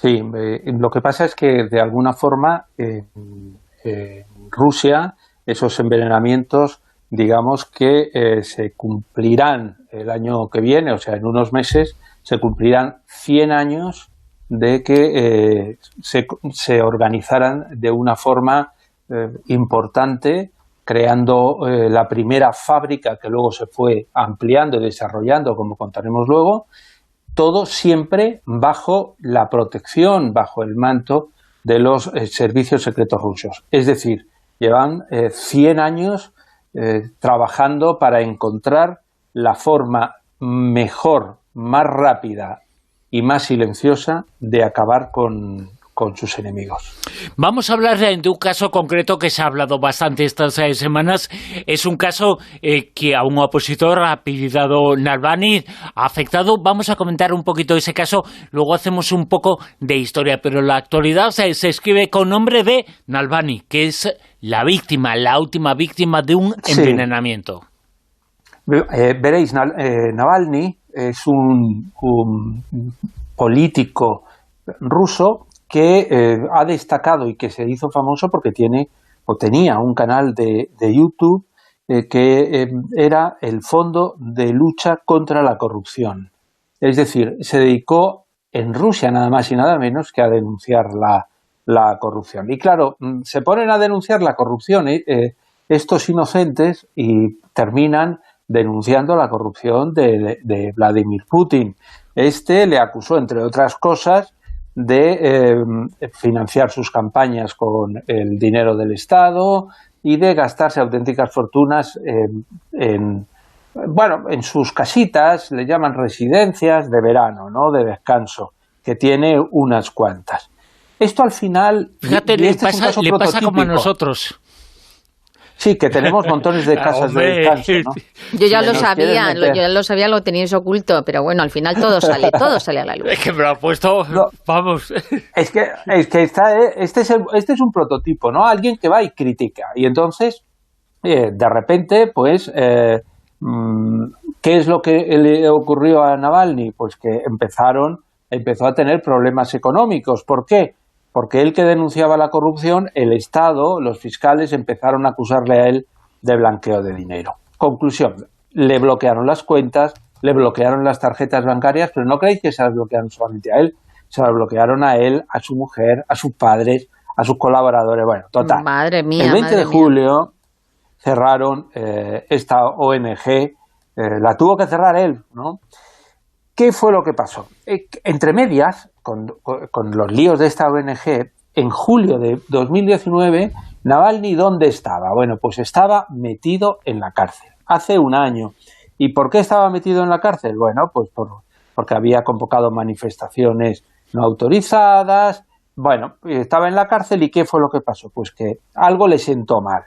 Sí, lo que pasa es que de alguna forma Rusia, esos envenenamientos, digamos que se cumplirán el año que viene, o sea, en unos meses, se cumplirán 100 años de que se organizaran de una forma importante, creando la primera fábrica que luego se fue ampliando y desarrollando, como contaremos luego, todo siempre bajo la protección, bajo el manto de los servicios secretos rusos. Es decir, llevan 100 años trabajando para encontrar la forma mejor, más rápida y más silenciosa de acabar con sus enemigos. Vamos a hablar de un caso concreto que se ha hablado bastante estas semanas. Es un caso que a un opositor apellidado Navalny ha afectado. Vamos a comentar un poquito ese caso, luego hacemos un poco de historia, pero en la actualidad se escribe con nombre de Navalny, que es la víctima, la última víctima de un envenenamiento. Veréis, Navalny es un político ruso que ha destacado y que se hizo famoso porque tenía un canal de YouTube que era el Fondo de Lucha contra la Corrupción. Es decir, se dedicó en Rusia nada más y nada menos que a denunciar la corrupción. Y claro, se ponen a denunciar la corrupción estos inocentes y terminan denunciando la corrupción de Vladimir Putin. Este le acusó, entre otras cosas, de financiar sus campañas con el dinero del Estado y de gastarse auténticas fortunas en sus casitas, le llaman residencias de verano, ¿no?, de descanso, que tiene unas cuantas. Esto al final... Fíjate, le pasa como a nosotros. Sí, que tenemos montones de casas de descanso, ¿no? Yo ya lo sabía, lo teníais oculto, pero bueno, al final todo sale a la luz. Es que me lo ha puesto, vamos. Es que este es un prototipo, ¿no? Alguien que va y critica. Y entonces, de repente, pues, ¿qué es lo que le ocurrió a Navalny? Pues que empezó a tener problemas económicos. ¿Por qué? Porque él, que denunciaba la corrupción, el Estado, los fiscales, empezaron a acusarle a él de blanqueo de dinero. Conclusión, le bloquearon las cuentas, le bloquearon las tarjetas bancarias, pero no creéis que se las bloquearon solamente a él, se las bloquearon a él, a su mujer, a sus padres, a sus colaboradores. Bueno, total. Madre mía, el 20 de julio cerraron esta ONG, la tuvo que cerrar él, ¿no? ¿Qué fue lo que pasó? Entre medias, con los líos de esta ONG, en julio de 2019, Navalny, ¿dónde estaba? Bueno, pues estaba metido en la cárcel, hace un año. ¿Y por qué estaba metido en la cárcel? Bueno, pues porque había convocado manifestaciones no autorizadas. Bueno, estaba en la cárcel, ¿y qué fue lo que pasó? Pues que algo le sentó mal.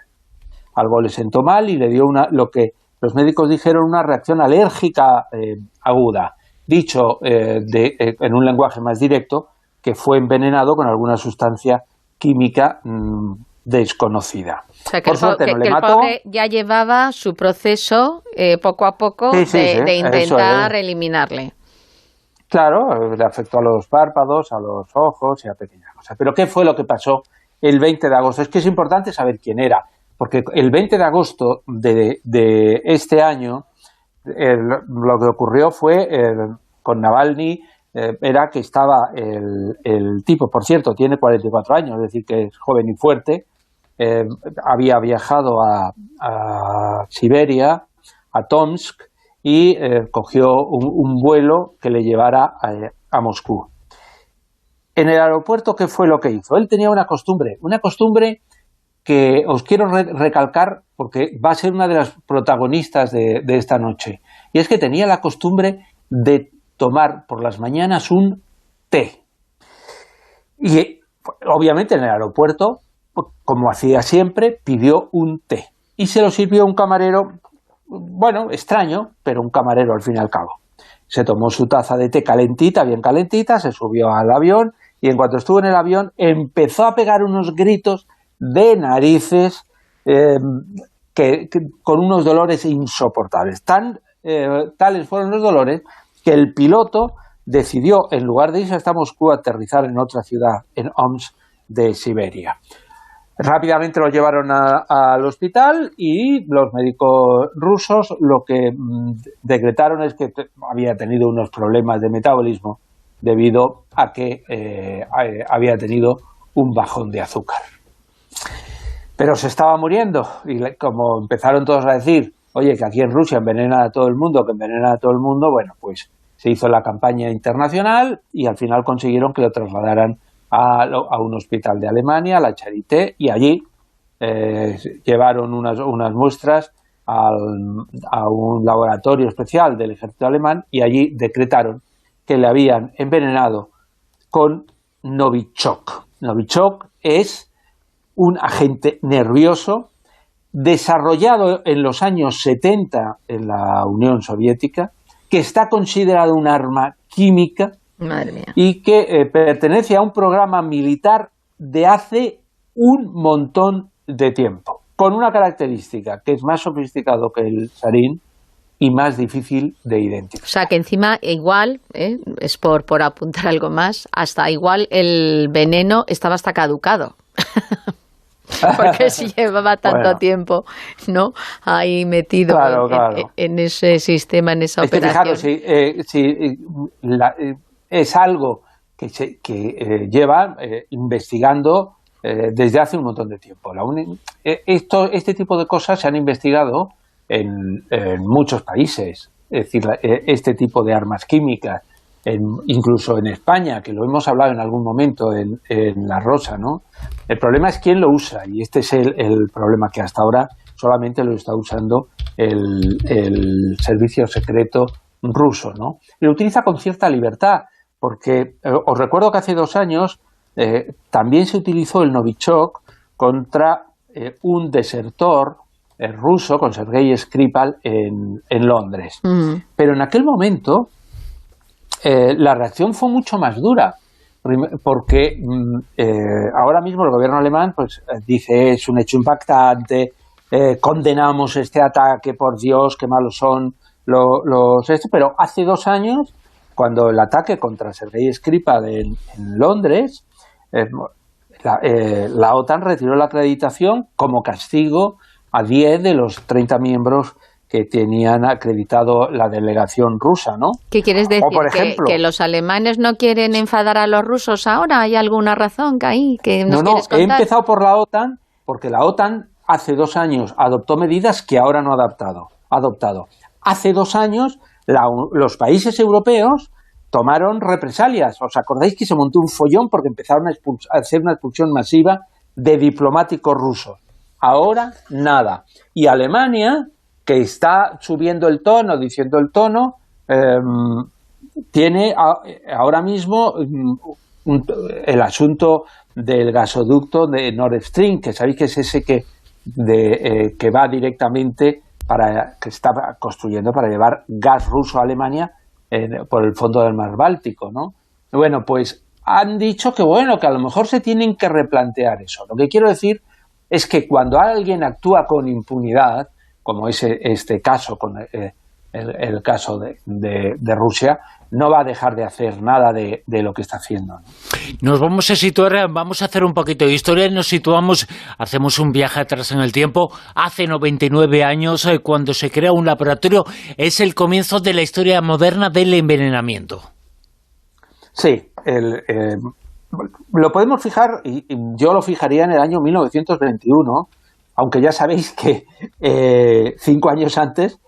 Algo le sentó mal y le dio lo que los médicos dijeron, una reacción alérgica aguda. Dicho en un lenguaje más directo, que fue envenenado con alguna sustancia química desconocida. O sea, que por suerte no le mató. El pobre ya llevaba su proceso poco a poco de intentar eliminarle. Claro, le afectó a los párpados, a los ojos y a pequeñas cosas. Pero ¿qué fue lo que pasó el 20 de agosto? Es que es importante saber quién era, porque el 20 de agosto de este año, lo que ocurrió fue con Navalny, era que estaba el tipo, por cierto, tiene 44 años, es decir, que es joven y fuerte, había viajado a Siberia, a Tomsk, y cogió un vuelo que le llevara a Moscú. En el aeropuerto, ¿qué fue lo que hizo? Él tenía una costumbre que os quiero recalcar porque va a ser una de las protagonistas de esta noche. Y es que tenía la costumbre de tomar por las mañanas un té. Y obviamente en el aeropuerto, como hacía siempre, pidió un té. Y se lo sirvió un camarero, bueno, extraño, pero un camarero al fin y al cabo. Se tomó su taza de té calentita, bien calentita, se subió al avión y en cuanto estuvo en el avión empezó a pegar unos gritos de narices con unos dolores insoportables. Tales fueron los dolores que el piloto decidió, en lugar de irse hasta Moscú, aterrizar en otra ciudad, en Omsk de Siberia. Rápidamente lo llevaron al hospital y los médicos rusos lo que decretaron es que había tenido unos problemas de metabolismo debido a que había tenido un bajón de azúcar. Pero se estaba muriendo y como empezaron todos a decir, oye, que aquí en Rusia envenenan a todo el mundo, bueno, pues se hizo la campaña internacional y al final consiguieron que lo trasladaran a un hospital de Alemania, la Charité, y allí llevaron unas muestras a un laboratorio especial del ejército alemán y allí decretaron que le habían envenenado con Novichok. Novichok es un agente nervioso desarrollado en los años 70 en la Unión Soviética, que está considerado un arma química. Madre mía. Y que pertenece a un programa militar de hace un montón de tiempo, con una característica, que es más sofisticado que el sarín y más difícil de identificar. O sea, que encima igual, es por apuntar algo más, hasta igual el veneno estaba hasta caducado. Porque si llevaba tanto tiempo, ¿no?, ahí metido claro. En ese sistema, en esa operación. Fijaros, es algo que lleva investigando desde hace un montón de tiempo. Este tipo de cosas se han investigado en muchos países, es decir, este tipo de armas químicas, incluso en España, que lo hemos hablado en algún momento en La Rosa, ¿no? El problema es quién lo usa, y este es el problema, que hasta ahora solamente lo está usando el servicio secreto ruso, ¿no? Y lo utiliza con cierta libertad, porque os recuerdo que hace 2 años también se utilizó el Novichok contra un desertor ruso, con Sergei Skripal, en Londres. Pero en aquel momento la reacción fue mucho más dura, porque ahora mismo el gobierno alemán pues dice es un hecho impactante, condenamos este ataque, por Dios, qué malos son pero hace 2 años, cuando el ataque contra Sergei Skripal en Londres, la OTAN retiró la acreditación como castigo a 10 de los 30 miembros que tenían acreditado la delegación rusa, ¿no? ¿Qué quieres decir? Por ejemplo, ¿que los alemanes no quieren enfadar a los rusos ahora? ¿Hay alguna razón que ahí que nos quieres contar? He empezado por la OTAN, porque la OTAN hace 2 años adoptó medidas que ahora no ha adoptado. Hace 2 años los países europeos tomaron represalias. ¿Os acordáis que se montó un follón porque empezaron a hacer una expulsión masiva de diplomáticos rusos? Ahora nada. Y Alemania, que está subiendo el tono, diciendo el tono, tiene ahora mismo el asunto del gasoducto de Nord Stream, que sabéis que es ese que va directamente que está construyendo para llevar gas ruso a Alemania por el fondo del mar Báltico, ¿no? Bueno, pues han dicho que a lo mejor se tienen que replantear eso. Lo que quiero decir es que cuando alguien actúa con impunidad, como es este caso, con el caso de Rusia, no va a dejar de hacer nada de lo que está haciendo, ¿no? Nos vamos a situar, vamos a hacer un poquito de historia, nos situamos, hacemos un viaje atrás en el tiempo, hace 99 años, cuando se crea un laboratorio, es el comienzo de la historia moderna del envenenamiento. Sí, lo podemos fijar, y yo lo fijaría en el año 1921, aunque ya sabéis que 5 años antes,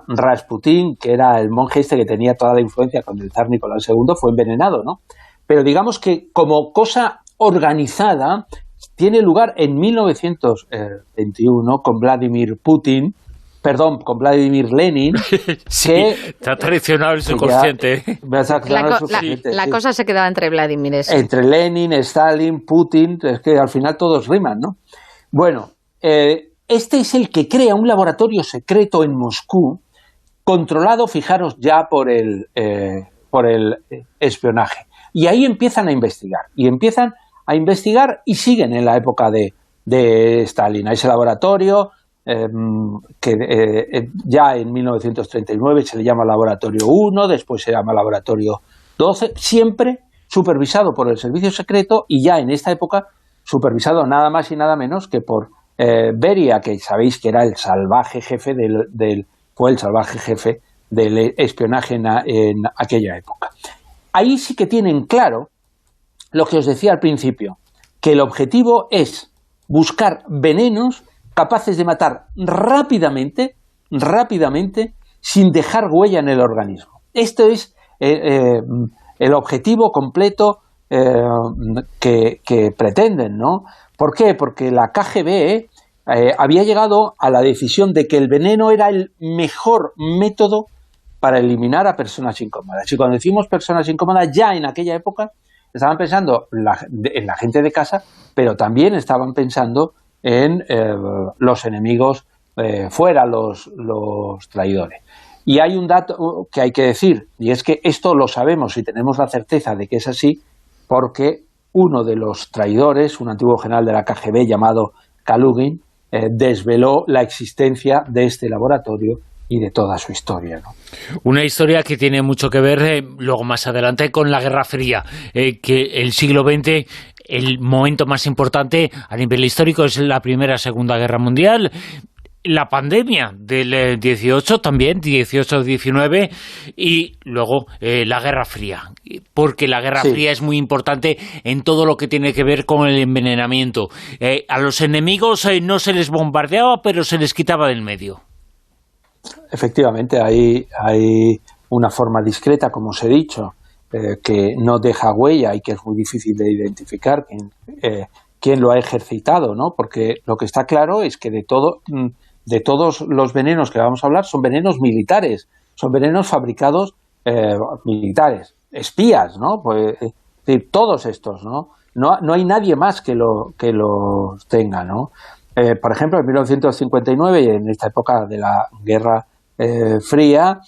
Rasputín, que era el monje que tenía toda la influencia con el zar Nicolás II, fue envenenado, ¿no? Pero digamos que como cosa organizada tiene lugar en 1921 con Vladimir Lenin. Sí, está traicionado el subconsciente. La cosa se quedaba entre Vladimir. Entre Lenin, Stalin, Putin, es que al final todos riman, ¿no? Bueno, este es el que crea un laboratorio secreto en Moscú, controlado, fijaros, ya por el espionaje. Y ahí empiezan a investigar. Y siguen en la época de Stalin. A ese laboratorio, que ya en 1939 se le llama Laboratorio 1, después se llama Laboratorio 12, siempre supervisado por el servicio secreto y ya en esta época supervisado nada más y nada menos que por Beria, que sabéis que era el salvaje jefe fue el salvaje jefe del espionaje en aquella época. Ahí sí que tienen claro lo que os decía al principio, que el objetivo es buscar venenos capaces de matar rápidamente, sin dejar huella en el organismo. Esto es el objetivo completo que pretenden, ¿no? ¿Por qué? Porque la KGB había llegado a la decisión de que el veneno era el mejor método para eliminar a personas incómodas. Y cuando decimos personas incómodas, ya en aquella época estaban pensando en la gente de casa, pero también estaban pensando en los enemigos fuera, los traidores. Y hay un dato que hay que decir, y es que esto lo sabemos y tenemos la certeza de que es así, porque uno de los traidores, un antiguo general de la KGB llamado Kalugin, desveló la existencia de este laboratorio y de toda su historia, ¿no? Una historia que tiene mucho que ver luego más adelante con la Guerra Fría, que el siglo XX, el momento más importante a nivel histórico es la Primera, Segunda Guerra Mundial. La pandemia del 18 también, 18-19, y luego la Guerra Fría, porque la Guerra Fría es muy importante en todo lo que tiene que ver con el envenenamiento. A los enemigos no se les bombardeaba, pero se les quitaba del medio. Efectivamente, hay una forma discreta, como os he dicho, que no deja huella y que es muy difícil de identificar quién lo ha ejercitado, ¿no? Porque lo que está claro es que de todos los venenos que vamos a hablar son venenos militares, son venenos fabricados militares, espías, ¿no? Pues, es decir, todos estos, ¿no? No hay nadie más que los tenga, ¿no? Por ejemplo, en 1959, y en esta época de la Guerra Fría,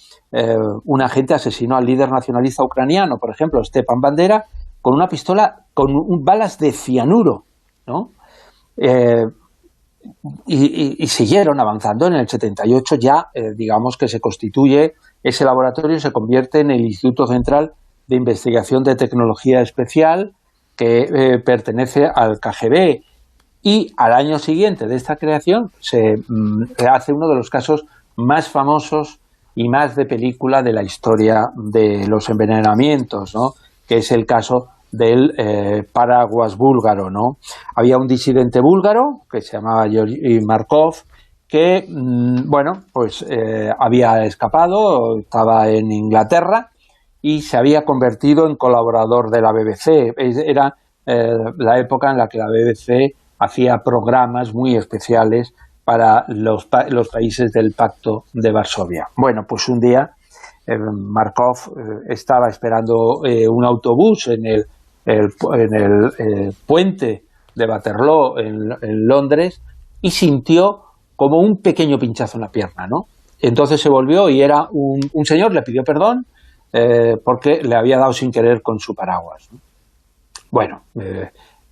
un agente asesinó al líder nacionalista ucraniano, por ejemplo, Stepan Bandera, con una pistola con balas de cianuro, ¿no? Y siguieron avanzando. En el 78 ya, digamos que se constituye ese laboratorio y se convierte en el Instituto Central de Investigación de Tecnología Especial, que pertenece al KGB. Y al año siguiente de esta creación se hace uno de los casos más famosos y más de película de la historia de los envenenamientos, ¿no? Que es el caso del paraguas búlgaro, ¿no? Había un disidente búlgaro que se llamaba Georgi Markov, que había escapado, estaba en Inglaterra y se había convertido en colaborador de la BBC. Era la época en la que la BBC hacía programas muy especiales para los países del Pacto de Varsovia. Bueno, pues un día Markov estaba esperando un autobús en el puente de Waterloo en Londres y sintió como un pequeño pinchazo en la pierna, ¿no? Entonces se volvió y era un señor, le pidió perdón porque le había dado sin querer con su paraguas, ¿no? Bueno,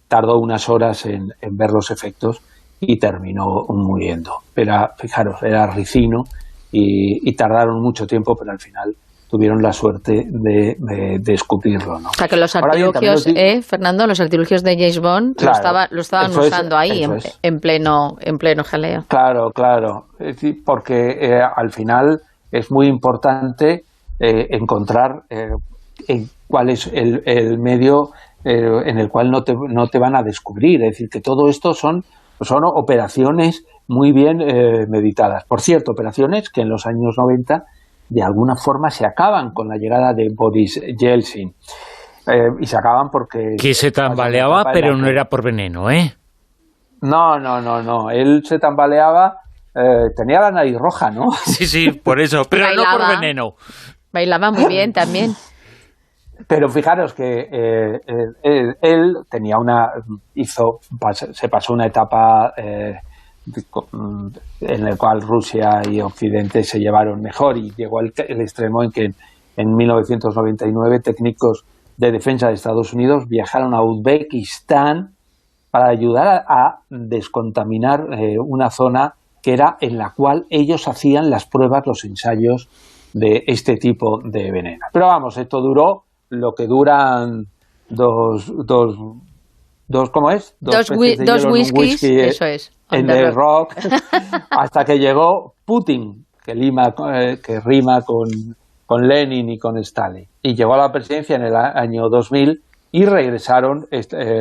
tardó unas horas en ver los efectos y terminó muriendo. Fijaros, era ricino y tardaron mucho tiempo, pero al final tuvieron la suerte de escupirlo, ¿no? O sea, que los artilugios, Fernando, los artilugios de James Bond, claro, lo estaban usando ahí en pleno jaleo. Claro. Es decir, porque al final es muy importante encontrar cuál es el medio en el cual no te van a descubrir. Es decir, que todo esto son operaciones muy bien meditadas. Por cierto, operaciones que en los años 90 de alguna forma se acaban con la llegada de Boris Yeltsin. Y se acaban porque... Que se tambaleaba, pero no era por veneno, ¿eh? No. Él se tambaleaba, tenía la nariz roja, ¿no? Sí, por eso, pero bailaba, no por veneno. Bailaba muy bien también. Pero fijaros que él tenía se pasó una etapa en la cual Rusia y Occidente se llevaron mejor y llegó el extremo en que en 1999 técnicos de defensa de Estados Unidos viajaron a Uzbekistán para ayudar a descontaminar una zona que era en la cual ellos hacían las pruebas, los ensayos de este tipo de veneno. Pero vamos, esto duró lo que duran ¿cómo es? Dos whiskies, eso es. En the rock, hasta que llegó Putin, que rima con Lenin y con Stalin. Y llegó a la presidencia en el año 2000 y regresaron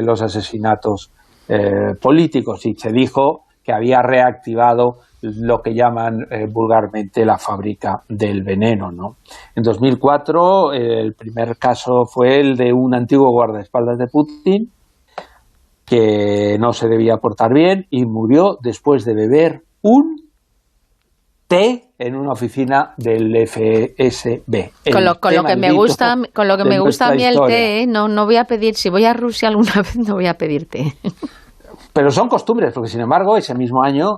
los asesinatos políticos, y se dijo que había reactivado lo que llaman vulgarmente la fábrica del veneno, ¿no? En 2004 el primer caso fue el de un antiguo guardaespaldas de Putin que no se debía portar bien y murió después de beber un té en una oficina del FSB. Con lo que me gusta a mí el té, no voy a pedir, si voy a Rusia alguna vez no voy a pedir té. Pero son costumbres, porque sin embargo ese mismo año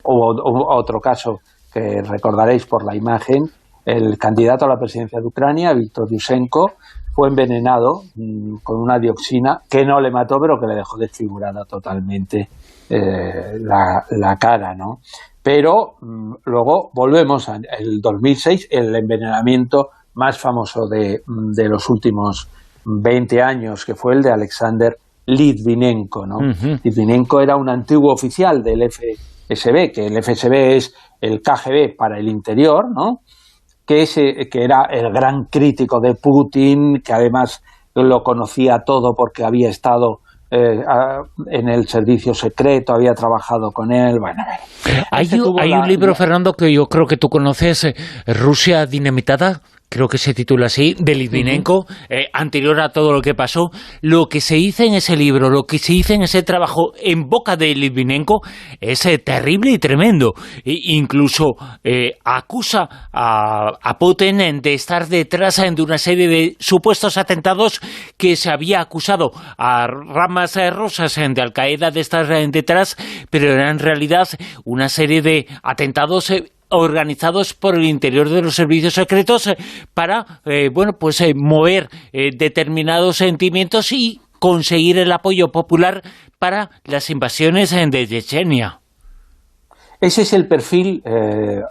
hubo otro caso que recordaréis por la imagen. El candidato a la presidencia de Ucrania, Víctor Yushchenko, fue envenenado con una dioxina que no le mató, pero que le dejó desfigurada totalmente la cara, ¿no? Pero luego volvemos al 2006, el envenenamiento más famoso de los últimos 20 años, que fue el de Alexander Litvinenko, ¿no? Litvinenko era un antiguo oficial del FSB, que el FSB es el KGB para el interior, ¿no? Que era el gran crítico de Putin, que además lo conocía todo porque había estado en el servicio secreto, había trabajado con él. Bueno, hay un libro, Fernando, que yo creo que tú conoces, Rusia dinamitada. Creo que se titula así, de Litvinenko, anterior a todo lo que pasó. Lo que se dice en ese libro, lo que se dice en ese trabajo en boca de Litvinenko es terrible y tremendo. Incluso acusa a Putin de estar detrás de una serie de supuestos atentados que se había acusado a ramas rusas de Al-Qaeda de estar detrás, pero eran en realidad una serie de atentados organizados por el interior de los servicios secretos para mover determinados sentimientos y conseguir el apoyo popular para las invasiones de Chechenia. Ese es el perfil,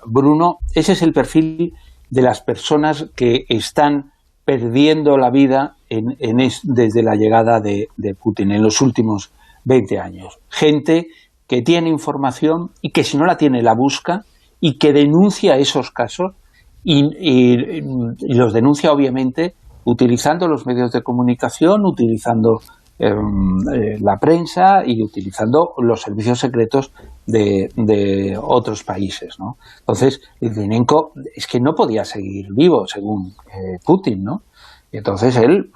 Bruno, ese es el perfil de las personas que están perdiendo la vida desde la llegada de Putin en los últimos 20 años. Gente que tiene información y que si no la tiene la busca, y que denuncia esos casos y los denuncia obviamente utilizando los medios de comunicación, utilizando la prensa y utilizando los servicios secretos de otros países, ¿no? Entonces, Litvinenko es que no podía seguir vivo, según Putin, ¿no? Y entonces él,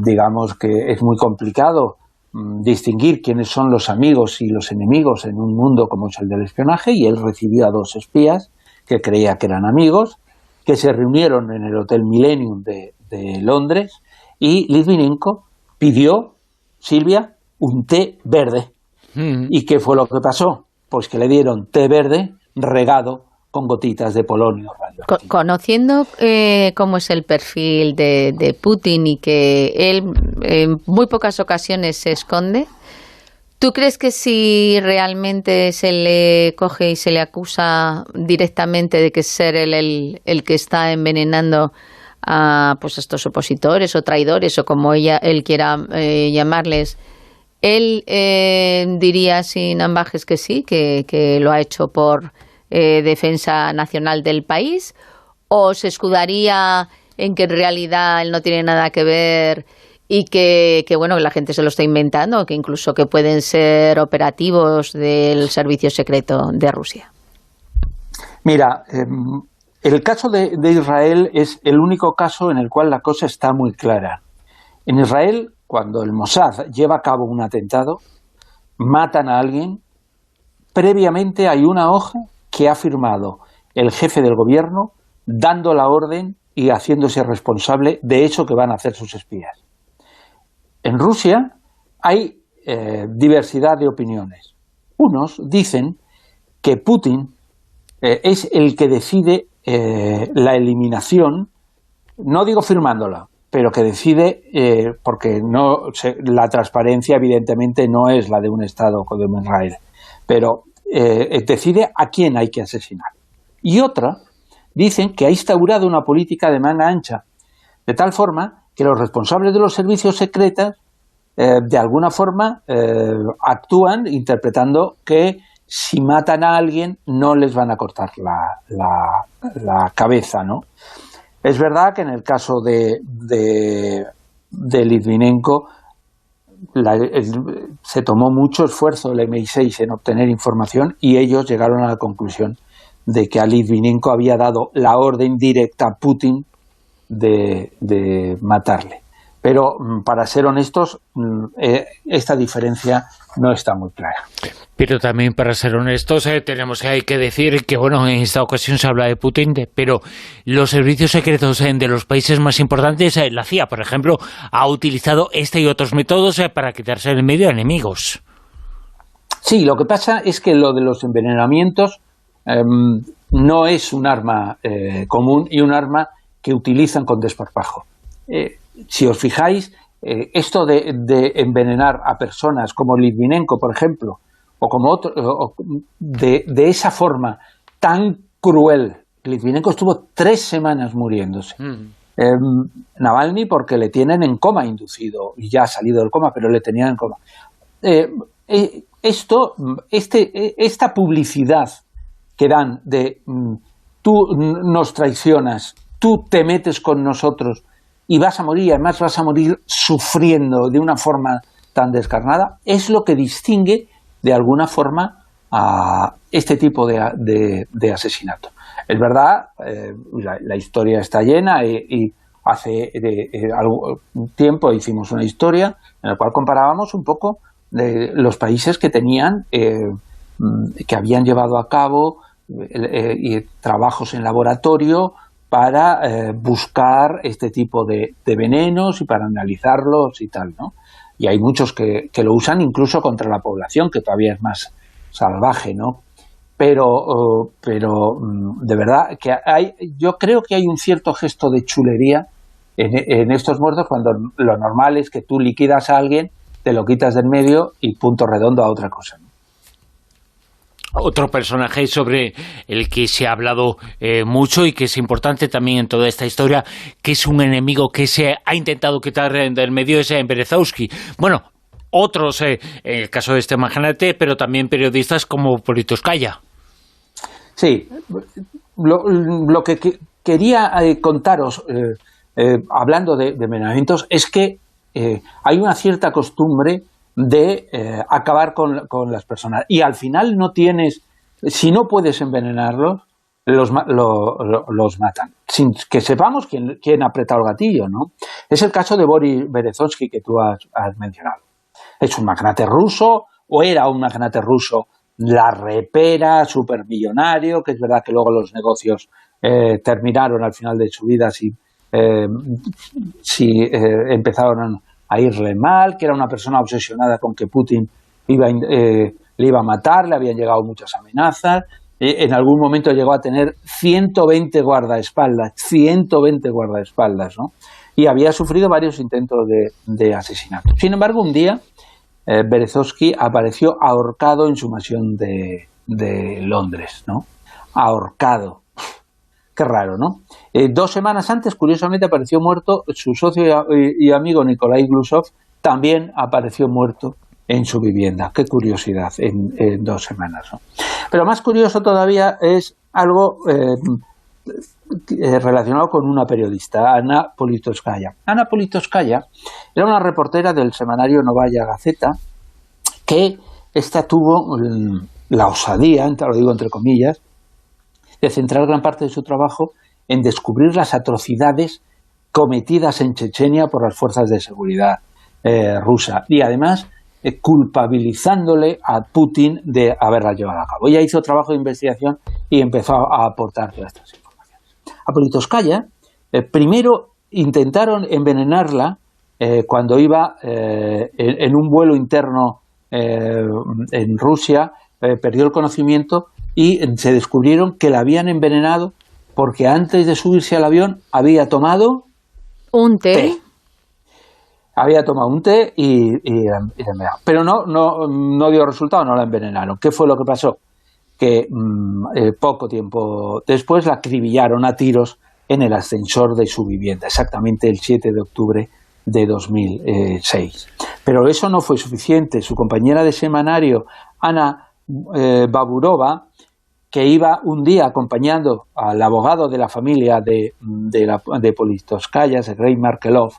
digamos que es muy complicado distinguir quiénes son los amigos y los enemigos en un mundo como es el del espionaje, y él recibió a 2 espías que creía que eran amigos, que se reunieron en el Hotel Millennium de Londres, y Litvinenko pidió, Silvia, un té verde. ¿Y qué fue lo que pasó? Pues que le dieron té verde regado con gotitas de polonio radioactivo. Conociendo cómo es el perfil de Putin y que él en muy pocas ocasiones se esconde, ¿tú crees que si realmente se le coge y se le acusa directamente de que ser él el que está envenenando a estos opositores o traidores o como él quiera llamarles, él diría sin ambajes que sí, que lo ha hecho por defensa nacional del país, o se escudaría en que en realidad él no tiene nada que ver y que la gente se lo está inventando, que incluso que pueden ser operativos del servicio secreto de Rusia? Mira, el caso de Israel es el único caso en el cual la cosa está muy clara. En Israel, cuando el Mossad lleva a cabo un atentado, matan a alguien, previamente hay una hoja que ha firmado el jefe del gobierno dando la orden y haciéndose responsable de eso que van a hacer sus espías. En Rusia hay diversidad de opiniones. Unos dicen que Putin es el que decide la eliminación, no digo firmándola, pero que decide, porque la transparencia evidentemente no es la de un Estado como Israel, pero decide a quién hay que asesinar. Y otra dicen que ha instaurado una política de manga ancha, de tal forma que los responsables de los servicios secretos de alguna forma actúan interpretando que si matan a alguien no les van a cortar la cabeza, ¿no? Es verdad que en el caso de Litvinenko se tomó mucho esfuerzo el MI6 en obtener información y ellos llegaron a la conclusión de que a Litvinenko había dado la orden directa a Putin de matarle. Pero, para ser honestos, esta diferencia no está muy clara. Pero también, para ser honestos, tenemos que decir que, bueno, en esta ocasión se habla de Putin, pero los servicios secretos de los países más importantes, la CIA, por ejemplo, ha utilizado este y otros métodos para quitarse en medio a enemigos. Sí, lo que pasa es que lo de los envenenamientos no es un arma común y un arma que utilizan con desparpajo. Si os fijáis, esto de envenenar a personas como Litvinenko, por ejemplo, o como otro, de esa forma tan cruel. Litvinenko estuvo 3 semanas muriéndose. Navalny porque le tienen en coma inducido, y ya ha salido del coma, pero le tenían en coma. Esta publicidad que dan de tú nos traicionas, tú te metes con nosotros y vas a morir, y además vas a morir sufriendo de una forma tan descarnada, es lo que distingue de alguna forma a este tipo de asesinato. Es verdad, la historia está llena y hace algún tiempo hicimos una historia en la cual comparábamos un poco de los países que tenían, que habían llevado a cabo trabajos en laboratorio para buscar este tipo de venenos y para analizarlos y tal, ¿no? Y hay muchos que lo usan incluso contra la población, que todavía es más salvaje, ¿no? Pero de verdad que yo creo que hay un cierto gesto de chulería en estos muertos, cuando lo normal es que tú liquidas a alguien, te lo quitas del medio y punto redondo a otra cosa, ¿no? Otro personaje sobre el que se ha hablado mucho y que es importante también en toda esta historia, que es un enemigo que se ha intentado quitar del medio, es Berezovsky. Bueno, otros, en el caso de este magnate, pero también periodistas como Politkovskaya. Sí, lo que quería contaros, hablando de envenenamientos, es que hay una cierta costumbre de acabar con las personas, y al final no tienes, si no puedes envenenarlos, los matan, sin que sepamos quién ha apretado el gatillo, ¿no? Es el caso de Boris Berezovsky, que tú has mencionado. Es un magnate ruso, o era un magnate ruso, la repera, supermillonario, que es verdad que luego los negocios terminaron al final de su vida si empezaron a irle mal, que era una persona obsesionada con que Putin le iba a matar, le habían llegado muchas amenazas, en algún momento llegó a tener 120 guardaespaldas, ¿no? Y había sufrido varios intentos de asesinato. Sin embargo, un día Berezovsky apareció ahorcado en su mansión de Londres, ¿no? Ahorcado. Qué raro, ¿no? 2 semanas antes, curiosamente, apareció muerto su socio y amigo Nikolai Glusov, también apareció muerto en su vivienda. Qué curiosidad, en 2 semanas, ¿no? Pero más curioso todavía es algo relacionado con una periodista, Anna Politkovskaya. Anna Politkovskaya era una reportera del semanario Novaya Gazeta, que esta tuvo la osadía, lo digo entre comillas, de centrar gran parte de su trabajo en descubrir las atrocidades cometidas en Chechenia por las fuerzas de seguridad rusa, y además culpabilizándole a Putin de haberla llevado a cabo. Ella hizo trabajo de investigación y empezó a aportar todas estas informaciones. A Politkovskaya primero intentaron envenenarla cuando iba en un vuelo interno en Rusia, perdió el conocimiento y se descubrieron que la habían envenenado porque antes de subirse al avión había tomado un té. Había tomado un té y la envenenaron. Pero no dio resultado, no la envenenaron. ¿Qué fue lo que pasó? Que poco tiempo después la acribillaron a tiros en el ascensor de su vivienda, exactamente el 7 de octubre de 2006. Pero eso no fue suficiente. Su compañera de semanario, Ana Baburova, que iba un día acompañando al abogado de la familia de Politkovskaya, Sergei Markelov,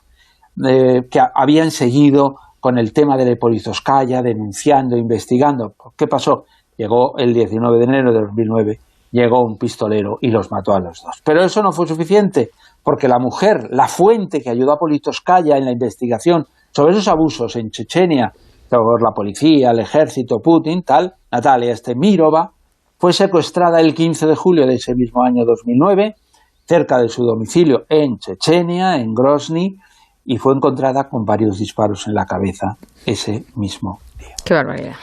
que habían seguido con el tema de Politkovskaya, denunciando, investigando. ¿Qué pasó? Llegó el 19 de enero de 2009, llegó un pistolero y los mató a los dos. Pero eso no fue suficiente, porque la mujer, la fuente que ayudó a Politkovskaya en la investigación sobre esos abusos en Chechenia, por la policía, el ejército, Putin, tal, Natalia Estemirova, fue secuestrada el 15 de julio de ese mismo año 2009, cerca de su domicilio en Chechenia, en Grozny, y fue encontrada con varios disparos en la cabeza ese mismo día. Qué barbaridad.